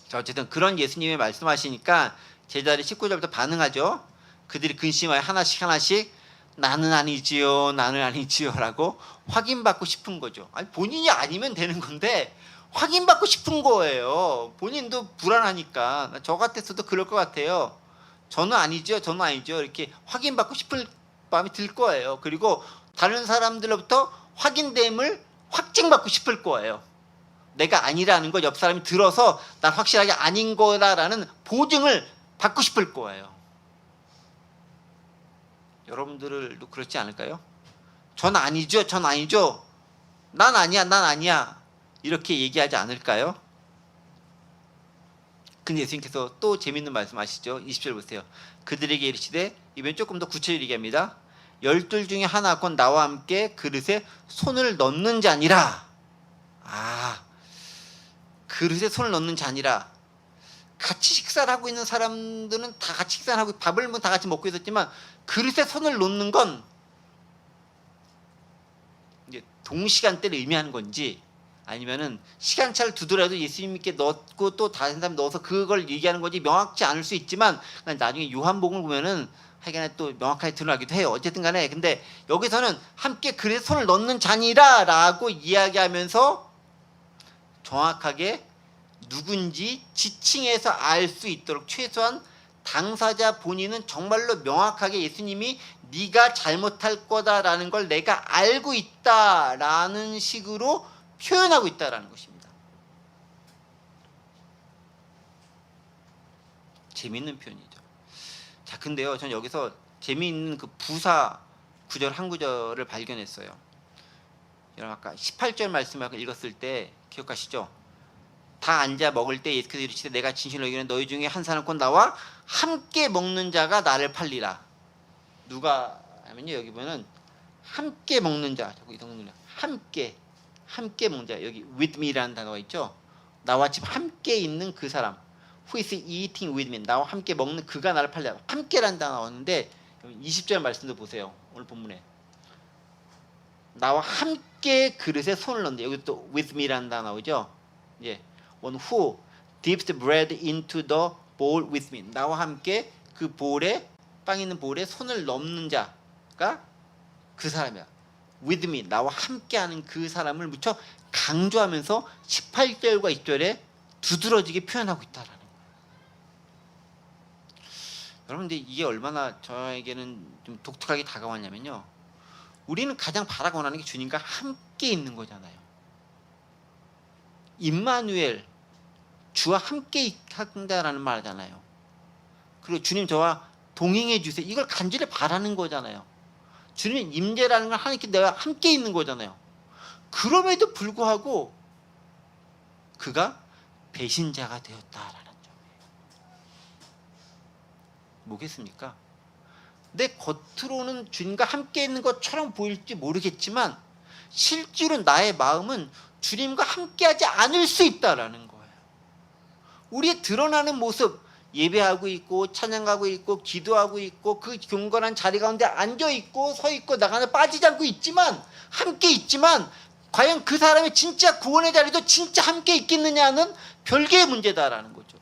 자, 어쨌든 그런 예수님이 말씀하시니까 제자들이 19절부터 반응하죠. 그들이 근심하여 하나씩 하나씩 나는 아니지요, 나는 아니지요라고 확인받고 싶은 거죠. 아니, 본인이 아니면 되는 건데 확인받고 싶은 거예요. 본인도 불안하니까. 저 같았어도 그럴 것 같아요. 저는 아니죠, 저는 아니죠. 이렇게 확인받고 싶을 마음이 들 거예요. 그리고 다른 사람들로부터 확인됨을 확증받고 싶을 거예요. 내가 아니라는 걸 옆 사람이 들어서 난 확실하게 아닌 거다라는 보증을 받고 싶을 거예요. 여러분들도 그렇지 않을까요? 전 아니죠, 전 아니죠. 난 아니야, 난 아니야. 이렇게 얘기하지 않을까요? 근데 예수님께서 또 재밌는 말씀 하시죠. 20절 보세요. 그들에게 이르시되, 이번엔 조금 더 구체적으로 얘기합니다. 12 중에 하나 곧 나와 함께 그릇에 손을 넣는 자니라. 그릇에 손을 넣는 자니라. 같이 식사를 하고 있는 사람들은 다 같이 식사를 하고 밥을 다 같이 먹고 있었지만 그릇에 손을 놓는 건 이제 동시간대를 의미하는 건지 아니면은 시간차를 두더라도 예수님께 넣고 또 다른 사람 넣어서 그걸 얘기하는 건지 명확치 않을 수 있지만 나중에 요한복음을 보면은 하여간에 또 명확하게 드러나기도 해요. 어쨌든 간에 근데 여기서는 함께 그릇에 손을 넣는 자니라 라고 이야기하면서 정확하게 누군지 지칭해서 알 수 있도록 최소한 당사자 본인은 정말로 명확하게 예수님이 네가 잘못할 거다라는 걸 내가 알고 있다라는 식으로 표현하고 있다라는 것입니다. 재미있는 표현이죠. 자, 근데요, 전 여기서 재미있는 그 부사 구절 한 구절을 발견했어요. 여러분 아까 18절 말씀을 읽었을 때 기억하시죠? 다 앉아 먹을 때 예수께서 이르시되 내가 진실로 여기는 너희 중에 한 사람 곧 나와 함께 먹는 자가 나를 팔리라. 누가 하면요, 여기 보면은 함께 먹는 자, 함께 먹는 자, 여기 with me라는 단어가 있죠. 나와 지금 함께 있는 그 사람, who is eating with me, 나와 함께 먹는 그가 나를 팔리라. 함께라는 단어가 나오는데 20절 말씀도 보세요. 오늘 본문에 나와 함께 그릇에 손을 넣는데 여기 또 with me라는 단어 나오죠. 예, one who dips the bread into the bowl with me, 나와 함께 그 볼에 빵 있는 볼에 손을 넣는 자가 그 사람이야. with me, 나와 함께하는 그 사람을 무척 강조하면서 18절과 20절에 두드러지게 표현하고 있다라는 거예요. 여러분, 근데 이게 얼마나 저에게는 좀 독특하게 다가왔냐면요, 우리는 가장 바라고 원하는 게 주님과 함께 있는 거잖아요. 임마누엘, 주와 함께 한다라는 말이잖아요. 그리고 주님 저와 동행해 주세요, 이걸 간절히 바라는 거잖아요. 주님의 임재라는 걸 하나님께 내가 함께 있는 거잖아요. 그럼에도 불구하고 그가 배신자가 되었다라는 점이에요. 뭐겠습니까? 내 겉으로는 주님과 함께 있는 것처럼 보일지 모르겠지만 실제로 나의 마음은 주님과 함께하지 않을 수 있다라는 거예요. 우리의 드러나는 모습, 예배하고 있고 찬양하고 있고 기도하고 있고 그 경건한 자리 가운데 앉아 있고 서 있고 나가는 빠지지 않고 있지만 함께 있지만 과연 그 사람의 진짜 구원의 자리도 진짜 함께 있겠느냐는 별개의 문제다라는 거죠.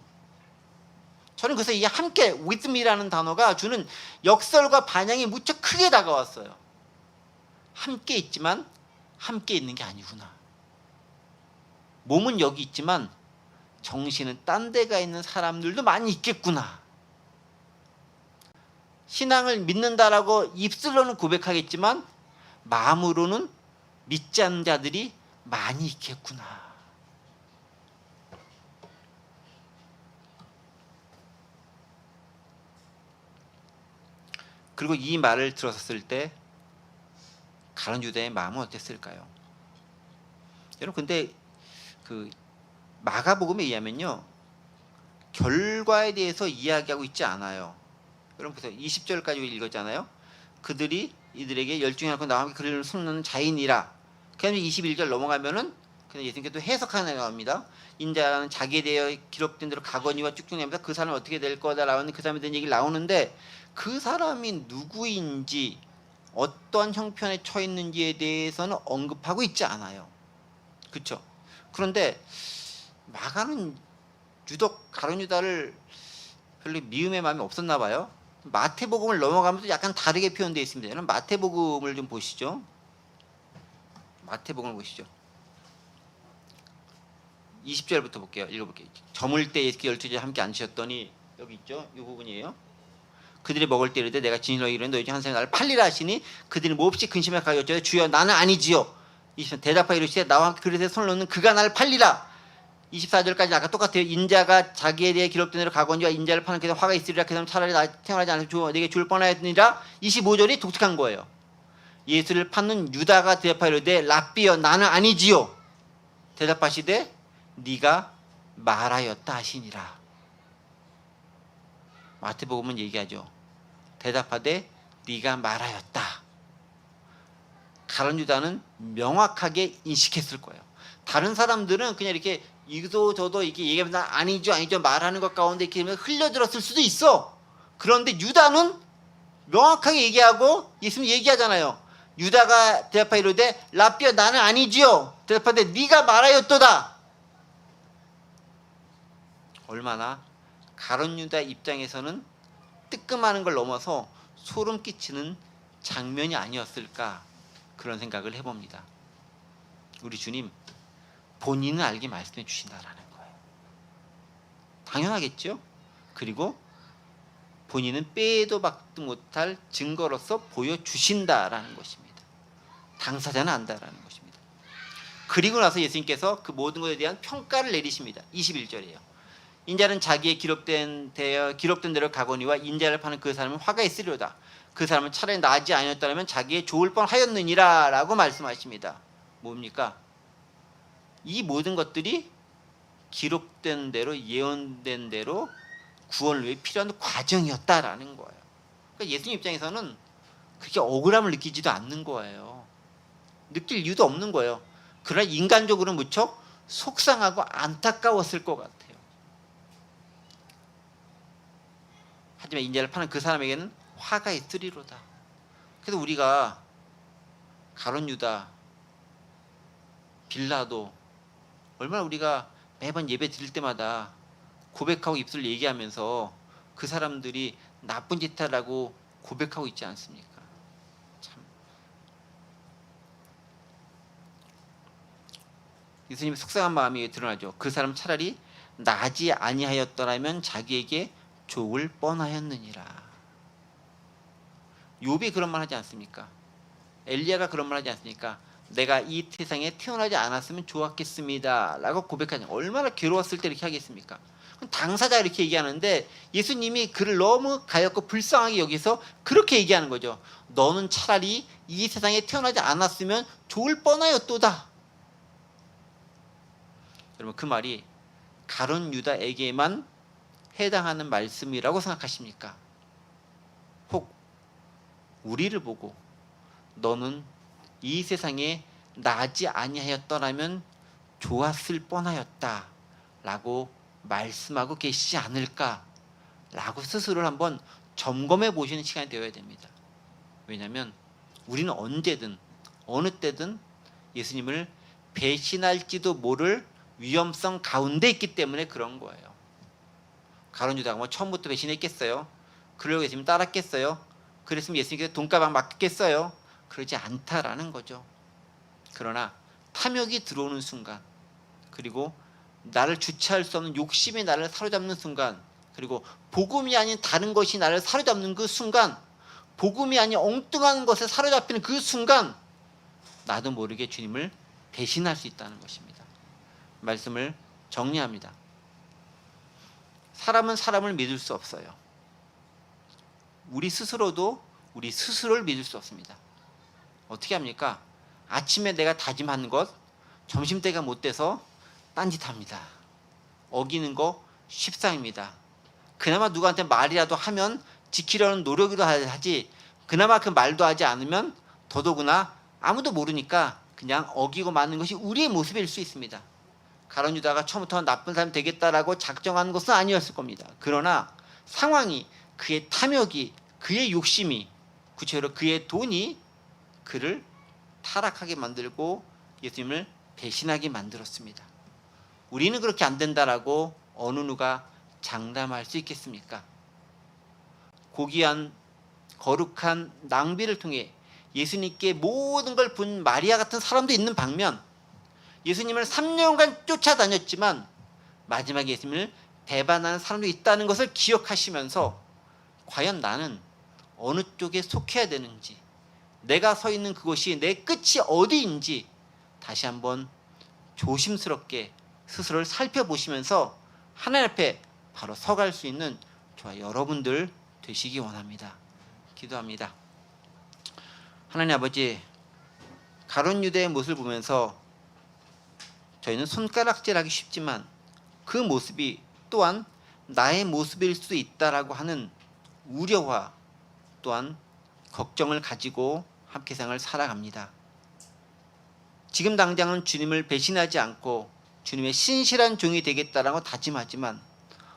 저는 그래서 이 함께 with me라는 단어가 주는 역설과 반향이 무척 크게 다가왔어요. 함께 있지만 함께 있는 게 아니구나. 몸은 여기 있지만 정신은 딴 데가 있는 사람들도 많이 있겠구나. 신앙을 믿는다라고 입술로는 고백하겠지만 마음으로는 믿지 않는 자들이 많이 있겠구나. 그리고 이 말을 들었을 때 가룟 유다의 마음은 어땠을까요? 여러분, 근데 그 마가복음에 의하면요, 결과에 대해서 이야기하고 있지 않아요. 여러분 보세요. 20절까지 읽었잖아요. 그들이 이들에게 10 중에 하나 나와 함께 그를 손 넣는 자인이라. 그 다음에 21절 넘어가면은 근데 예수님께서 해석하는 나옵니다. 인자는 자기에 대해 기록된 대로 가거니와 쭉쭉 나옵니다. 그 사람은 어떻게 될 거다라는 그 사람에 대한 얘기를 나오는데 그 사람이 누구인지 어떠한 형편에 처해 있는지에 대해서는 언급하고 있지 않아요. 그렇죠? 그런데 마가는 유독 가룟 유다를 별로 미움의 마음이 없었나 봐요. 마태복음을 넘어가면서 약간 다르게 표현되어 있습니다. 여러분 마태복음을 좀 보시죠. 마태복음을 보시죠. 20절부터 볼게요. 읽어볼게요. 저물 때 예수께서 12제자 함께 앉으셨더니 여기 있죠. 이 부분이에요. 그들이 먹을 때 이르되 내가 진실로 이르노니 너희 중 한 사람이 나를 팔리라 하시니 그들이 몹시 근심하여 가여짜되 주여 나는 아니지요. 20절 대답하여 이르시되 나와 함께 그릇에 손을 놓는 그가 나를 팔리라. 24절까지 아까 똑같아요. 인자가 자기에 대해 기록된 대로 가거니와 인자를 파는 그에 화가 있으리라. 그 사람 차라리 태어나지 않아서 내게 죽을 뻔하였느니라. 25절이 독특한 거예요. 예수를 찾는 유다가 대답하여 이르되 랍비여 나는 아니지요. 대답하시되 네가 말하였다 하시니라. 마태복음은 얘기하죠. 대답하되 네가 말하였다. 가룟 유다는 명확하게 인식했을 거예요. 다른 사람들은 그냥 이렇게 이도 저도 이렇게 얘기하면 아니죠 아니죠 말하는 것 가운데 이렇게 흘려들었을 수도 있어. 그런데 유다는 명확하게 얘기하고 예수님 얘기하잖아요. 유다가 대답하여 이르되 랍비여 나는 아니지요. 대답하되 네가 말하였도다. 얼마나 가룟 유다 입장에서는 뜨끔하는 걸 넘어서 소름 끼치는 장면이 아니었을까 그런 생각을 해봅니다. 우리 주님 본인은 알게 말씀해 주신다라는 거예요. 당연하겠죠. 그리고 본인은 빼도 박도 못할 증거로서 보여주신다라는 것입니다. 당사자는 안다라는 것입니다. 그리고 나서 예수님께서 그 모든 것에 대한 평가를 내리십니다. 21절이에요. 인자는 자기의 기록된 대로 가거니와 인자를 파는 그 사람은 화가 있으리로다. 그 사람은 차라리 나지 아니었다면 자기의 좋을 뻔하였느니라 라고 말씀하십니다. 뭡니까? 이 모든 것들이 기록된 대로 예언된 대로 구원을 위해 필요한 과정이었다라는 거예요. 그러니까 예수님 입장에서는 그렇게 억울함을 느끼지도 않는 거예요. 느낄 이유도 없는 거예요. 그러나 인간적으로는 무척 속상하고 안타까웠을 것 같아요. 하지만 인자를 파는 그 사람에게는 화가 있으리로다. 그래서 우리가 가룟 유다, 빌라도 얼마나 우리가 매번 예배 드릴 때마다 고백하고 입술을 얘기하면서 그 사람들이 나쁜 짓 하라고 고백하고 있지 않습니까? 참 예수님의 속상한 마음이 드러나죠. 그 사람 차라리 나지 아니하였더라면 자기에게 좋을 뻔하였느니라. 욥이 그런 말 하지 않습니까? 엘리야가 그런 말 하지 않습니까? 내가 이 세상에 태어나지 않았으면 좋았겠습니다 라고 고백하는, 얼마나 괴로웠을 때 이렇게 하겠습니까? 당사자가 이렇게 얘기하는데 예수님이 그를 너무 가엾고 불쌍하게 여기서 그렇게 얘기하는 거죠. 너는 차라리 이 세상에 태어나지 않았으면 좋을 뻔하였도다. 여러분 그 말이 가룟 유다에게만 해당하는 말씀이라고 생각하십니까? 혹 우리를 보고 너는 이 세상에 나지 아니하였더라면 좋았을 뻔하였다 라고 말씀하고 계시지 않을까 라고 스스로를 한번 점검해 보시는 시간이 되어야 됩니다. 왜냐하면 우리는 언제든 어느 때든 예수님을 배신할지도 모를 위험성 가운데 있기 때문에 그런 거예요. 가룟 유다가 뭐 처음부터 배신했겠어요? 그러려고 예수님 따랐겠어요? 그랬으면 예수님께서 돈가방 맡겼겠어요? 그러지 않다라는 거죠. 그러나 탐욕이 들어오는 순간, 그리고 나를 주체할 수 없는 욕심이 나를 사로잡는 순간, 그리고 복음이 아닌 다른 것이 나를 사로잡는 그 순간, 복음이 아닌 엉뚱한 것에 사로잡히는 그 순간 나도 모르게 주님을 배신할 수 있다는 것입니다. 말씀을 정리합니다. 사람은 사람을 믿을 수 없어요. 우리 스스로도 우리 스스로를 믿을 수 없습니다. 어떻게 합니까? 아침에 내가 다짐하는 것 점심때가 못 돼서 딴짓합니다. 어기는 거 쉽상입니다. 그나마 누구한테 말이라도 하면 지키려는 노력이라도 하지, 그나마 그 말도 하지 않으면 더더구나 아무도 모르니까 그냥 어기고 마는 것이 우리의 모습일 수 있습니다. 가룟 유다가 처음부터 나쁜 사람이 되겠다라고 작정한 것은 아니었을 겁니다. 그러나 상황이, 그의 탐욕이, 그의 욕심이, 구체적으로 그의 돈이 그를 타락하게 만들고 예수님을 배신하게 만들었습니다. 우리는 그렇게 안 된다라고 어느 누가 장담할 수 있겠습니까? 고귀한 거룩한 낭비를 통해 예수님께 모든 걸 분 마리아 같은 사람도 있는 반면 예수님을 3년간 쫓아다녔지만 마지막에 예수님을 배반하는 사람도 있다는 것을 기억하시면서 과연 나는 어느 쪽에 속해야 되는지, 내가 서 있는 그곳이 내 끝이 어디인지 다시 한번 조심스럽게 스스로를 살펴보시면서 하나님 앞에 바로 서갈 수 있는 저와 여러분들 되시기 원합니다. 기도합니다. 하나님 아버지, 가룟 유다의 모습을 보면서 저희는 손가락질하기 쉽지만 그 모습이 또한 나의 모습일 수 있다라고 하는 우려와 또한 걱정을 가지고 함께 생을 살아갑니다. 지금 당장은 주님을 배신하지 않고 주님의 신실한 종이 되겠다라고 다짐하지만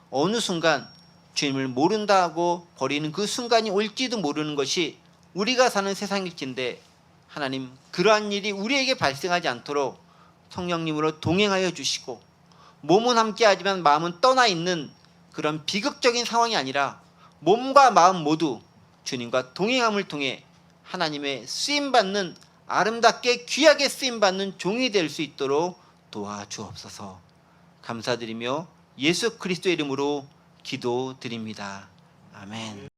어느 순간 주님을 모른다 하고 버리는 그 순간이 올지도 모르는 것이 우리가 사는 세상일진데, 하나님 그러한 일이 우리에게 발생하지 않도록 성령님으로 동행하여 주시고 몸은 함께하지만 마음은 떠나 있는 그런 비극적인 상황이 아니라 몸과 마음 모두 주님과 동행함을 통해 하나님의 쓰임받는, 아름답게 귀하게 쓰임받는 종이 될 수 있도록 도와주옵소서. 감사드리며 예수 그리스도의 이름으로 기도드립니다. 아멘.